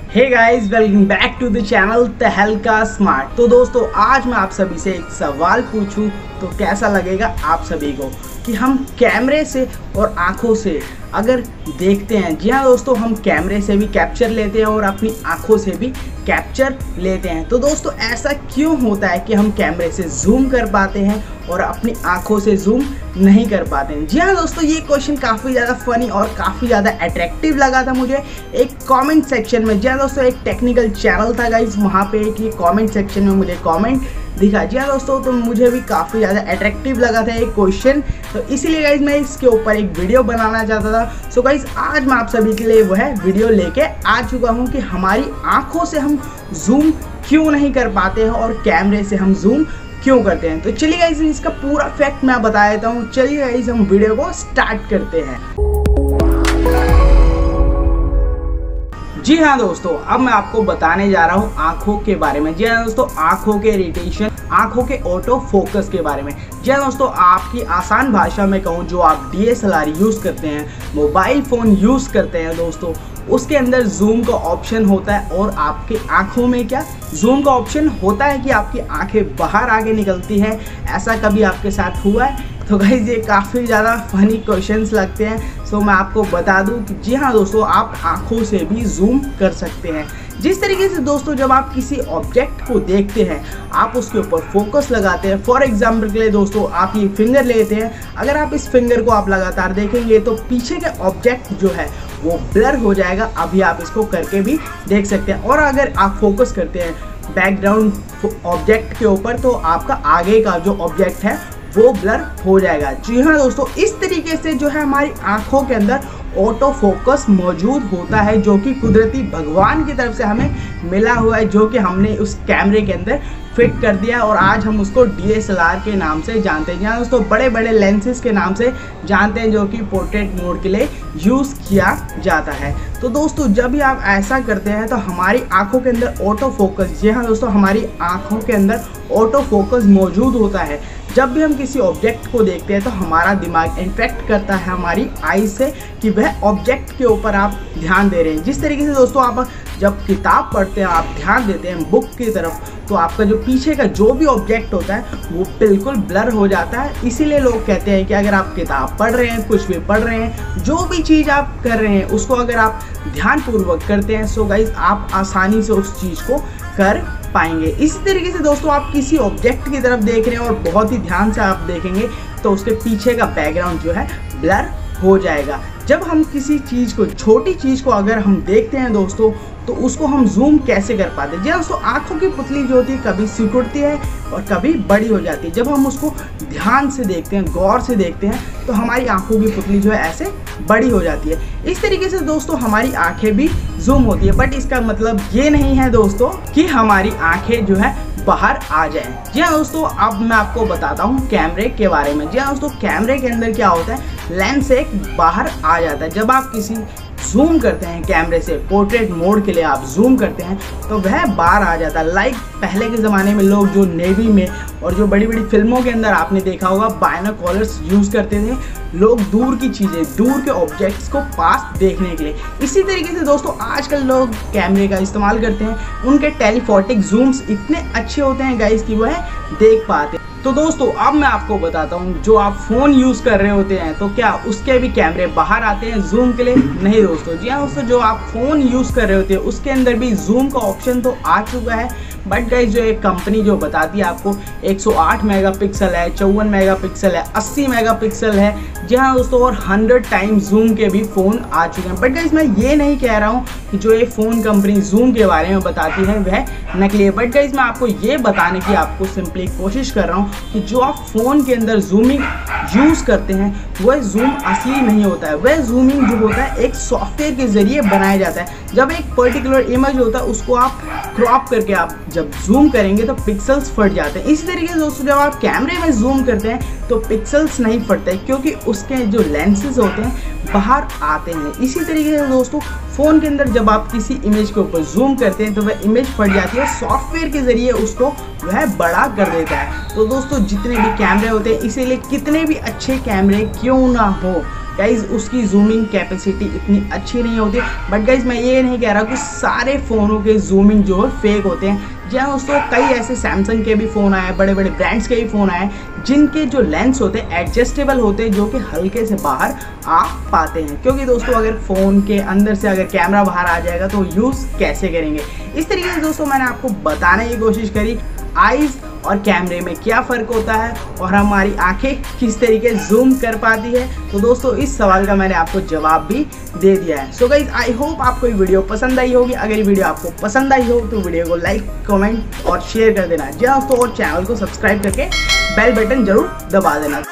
Hey guys, welcome back to the channel Tahalka smart. तो दोस्तों, आज मैं आप सभी से एक सवाल पूछूं तो कैसा लगेगा आप सभी को कि हम कैमरे से और आंखों से अगर देखते हैं। जी हाँ दोस्तों, हम कैमरे से भी कैप्चर लेते हैं और अपनी आंखों से भी कैप्चर लेते हैं। तो दोस्तों, ऐसा क्यों होता है कि हम कैमरे से जूम कर पाते हैं और अपनी आंखों से जूम नहीं कर पाते हैं? जी हाँ दोस्तों, ये क्वेश्चन काफ़ी ज़्यादा फनी और काफ़ी ज़्यादा अट्रैक्टिव लगा था मुझे एक कमेंट सेक्शन में। जी हाँ दोस्तों, एक टेक्निकल चैनल था गाइस, वहाँ पे एक ये कमेंट सेक्शन में मुझे कमेंट दिखा। जी हाँ दोस्तों, तो मुझे भी काफ़ी ज़्यादा अट्रैक्टिव लगा था एक क्वेश्चन, तो इसीलिए गाइस मैं इसके ऊपर एक वीडियो बनाना चाहता था। सो गाइस, आज मैं आप सभी के लिए वह वीडियो लेके आ चुका हूँ कि हमारी आंखों से हम जूम क्यों नहीं कर पाते हैं और कैमरे से हम जूम क्यों करते हैं। तो चलिए गाइस, इसका पूरा फैक्ट मैं बता देता हूँ। चलिए गाइस, हम वीडियो को स्टार्ट करते हैं। जी हाँ दोस्तों, अब मैं आपको बताने जा रहा हूँ आंखों के बारे में। जी हाँ दोस्तों, आंखों के इरिटेशन, आंखों के ऑटो फोकस के बारे में। जी हाँ दोस्तों, आपकी आसान भाषा में कहूँ, जो आप DSLR यूज़ करते हैं, मोबाइल फ़ोन यूज़ करते हैं दोस्तों, उसके अंदर जूम का ऑप्शन होता है और आपकी आंखों में क्या जूम का ऑप्शन होता है कि आपकी आंखें बाहर आगे निकलती है। ऐसा कभी आपके साथ हुआ है? तो गाइस, ये काफ़ी ज़्यादा फनी क्वेश्चंस लगते हैं। सो मैं आपको बता दूं कि जी हाँ दोस्तों, आप आंखों से भी जूम कर सकते हैं। जिस तरीके से दोस्तों, जब आप किसी ऑब्जेक्ट को देखते हैं, आप उसके ऊपर फोकस लगाते हैं। फॉर एग्जाम्पल के लिए दोस्तों, आप ये फिंगर लेते हैं। अगर आप इस फिंगर को आप लगातार देखेंगे तो पीछे के ऑब्जेक्ट जो है वो ब्लर हो जाएगा। अभी आप इसको करके भी देख सकते हैं। और अगर आप फोकस करते हैं बैकग्राउंड ऑब्जेक्ट के ऊपर तो आपका आगे का जो ऑब्जेक्ट है वो ब्लर हो जाएगा। जी हाँ दोस्तों, इस तरीके से जो है हमारी आंखों के अंदर ऑटो फोकस मौजूद होता है, जो कि कुदरती भगवान की तरफ से हमें मिला हुआ है, जो कि हमने उस कैमरे के अंदर फिट कर दिया और आज हम उसको DSLR के नाम से जानते हैं। यहाँ दोस्तों, बड़े बड़े लेंसेज के नाम से जानते हैं, जो कि पोर्ट्रेट मोड के लिए यूज़ किया जाता है। तो दोस्तों, जब भी आप ऐसा करते हैं तो हमारी आंखों के अंदर ऑटो फोकस, जी हाँ दोस्तों, हमारी आंखों के अंदर ऑटो फोकस मौजूद होता है। जब भी हम किसी ऑब्जेक्ट को देखते हैं तो हमारा दिमाग इंटरेक्ट करता है हमारी आईज से कि वह ऑब्जेक्ट के ऊपर आप ध्यान दे रहे हैं। जिस तरीके से दोस्तों, आप जब किताब पढ़ते हैं, आप ध्यान देते हैं बुक की तरफ, तो आपका जो पीछे का जो भी ऑब्जेक्ट होता है वो बिल्कुल ब्लर हो जाता है। इसीलिए लोग कहते हैं कि अगर आप किताब पढ़ रहे हैं, कुछ भी पढ़ रहे हैं, जो भी चीज़ आप कर रहे हैं, उसको अगर आप ध्यानपूर्वक करते हैं सो गाइस, आप आसानी से उस चीज़ को कर पाएंगे। इसी तरीके से दोस्तों, आप किसी ऑब्जेक्ट की तरफ देख रहे हैं और बहुत ही ध्यान से आप देखेंगे तो उसके पीछे का बैकग्राउंड जो है ब्लर हो जाएगा। जब हम किसी चीज़ को, छोटी चीज़ को अगर हम देखते हैं दोस्तों, तो उसको हम जूम कैसे कर पाते हैं? जी दोस्तों, आंखों की पुतली जो होती है कभी सिकुड़ती है और कभी बड़ी हो जाती है। जब हम उसको ध्यान से देखते हैं, गौर से देखते हैं, तो हमारी आंखों की पुतली जो है ऐसे बड़ी हो जाती है। इस तरीके से दोस्तों हमारी आंखें भी जूम होती है, बट इसका मतलब ये नहीं है दोस्तों कि हमारी आंखें जो है बाहर आ जाएं। जी हाँ दोस्तों, अब मैं आपको बताता हूँ कैमरे के बारे में। जी हाँ दोस्तों, कैमरे के अंदर क्या होता है, लेंस एक बाहर आ जाता है। जब आप किसी जूम करते हैं कैमरे से, पोर्ट्रेट मोड के लिए आप जूम करते हैं तो वह बाहर आ जाता है। लाइक पहले के ज़माने में लोग जो नेवी में और जो बड़ी बड़ी फिल्मों के अंदर आपने देखा होगा, बाइनोकुलर्स यूज़ करते थे लोग दूर की चीज़ें, दूर के ऑब्जेक्ट्स को पास देखने के लिए। इसी तरीके से दोस्तों, आजकल लोग कैमरे का इस्तेमाल करते हैं। उनके टेलीफोटिक जूम्स इतने अच्छे होते हैं गाइस कि वह देख पाते हैं। तो दोस्तों, अब मैं आपको बताता हूँ, जो आप फ़ोन यूज़ कर रहे होते हैं तो क्या उसके भी कैमरे बाहर आते हैं जूम के लिए? नहीं दोस्तों। जी हाँ दोस्तों, जो आप फ़ोन यूज़ कर रहे होते हैं उसके अंदर भी जूम का ऑप्शन तो आ चुका है, बट गाइस, जो एक कंपनी जो बताती है आपको 108 मेगापिक्सल है, 54 मेगापिक्सल है, 80 मेगापिक्सल है। जी हाँ दोस्तों, और 100 टाइम्स जूम के भी फ़ोन आ चुके हैं। बट गाइस, मैं ये नहीं कह रहा हूँ कि जो ये फ़ोन कंपनी जूम के बारे में बताती है वह नकली है। बट गाइस, मैं आपको ये बताने की आपको सिंपली कोशिश कर रहा हूँ कि जो आप फ़ोन के अंदर जूमिंग यूज़ करते हैं वह जूम असली नहीं होता है। वह जूमिंग जो होता है एक सॉफ्टवेयर के ज़रिए बनाया जाता है। जब एक पर्टिकुलर इमेज होता है उसको आप क्रॉप करके आप जब जूम करेंगे तो पिक्सल्स फट जाते हैं। इसी तरीके से दोस्तों, जब आप कैमरे में जूम करते हैं तो पिक्सल्स नहीं फटते, क्योंकि उसके जो लेंसेज होते हैं बाहर आते हैं। इसी तरीके से दोस्तों, फ़ोन के अंदर जब आप किसी इमेज के ऊपर जूम करते हैं तो वह इमेज फट जाती है, सॉफ्टवेयर के ज़रिए उसको वह बड़ा कर देता है। तो दोस्तों, जितने भी कैमरे होते हैं, इसीलिए कितने भी अच्छे कैमरे क्यों ना हो, गाइज उसकी जूमिंग कैपेसिटी इतनी अच्छी नहीं होती। बट गाइज मैं ये नहीं कह रहा कि सारे फ़ोनों के जूमिंग जो है फेक होते हैं। जी हाँ दोस्तों, कई ऐसे सैमसंग के भी फ़ोन आए, बड़े बड़े ब्रांड्स के भी फ़ोन आए जिनके जो लेंस होते हैं एडजस्टेबल होते हैं, जो कि हल्के से बाहर आ पाते हैं। क्योंकि दोस्तों अगर फ़ोन के अंदर से अगर कैमरा बाहर आ जाएगा तो यूज़ कैसे करेंगे। इस तरीके से दोस्तों मैंने आपको बताने की कोशिश करी आइज़ और कैमरे में क्या फ़र्क होता है और हमारी आंखें किस तरीके जूम कर पाती है। तो दोस्तों इस सवाल का मैंने आपको जवाब भी दे दिया है। सो गाइज आई होप आपको ये वीडियो पसंद आई होगी। अगर ये वीडियो आपको पसंद आई हो तो वीडियो को लाइक, कमेंट और शेयर कर देना। जी दोस्तों, और चैनल को सब्सक्राइब करके बेल बटन जरूर दबा देना।